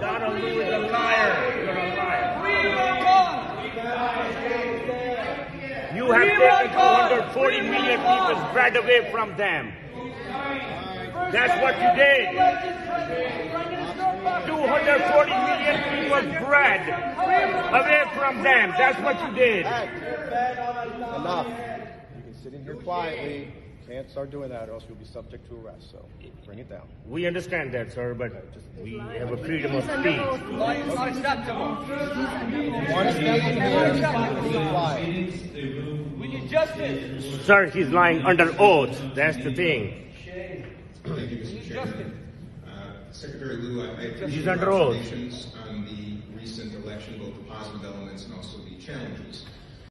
Donald, you is a liar. You're a liar. You have taken 240 million people's bread away from them. That's what you did. 240 million people's bread away from them. That's what you did. Enough. You can sit in here quietly. Can't start doing that or else you'll be subject to arrest. So bring it down. We understand that, sir, but we have a freedom of speech. One step in here, be quiet. We need justice. Sir, he's lying under oath. That's the thing. Thank you, Mr. Chairman. Secretary Liu, I appreciate He's your under oath. observations on the recent election, both the positive elements and also the challenges.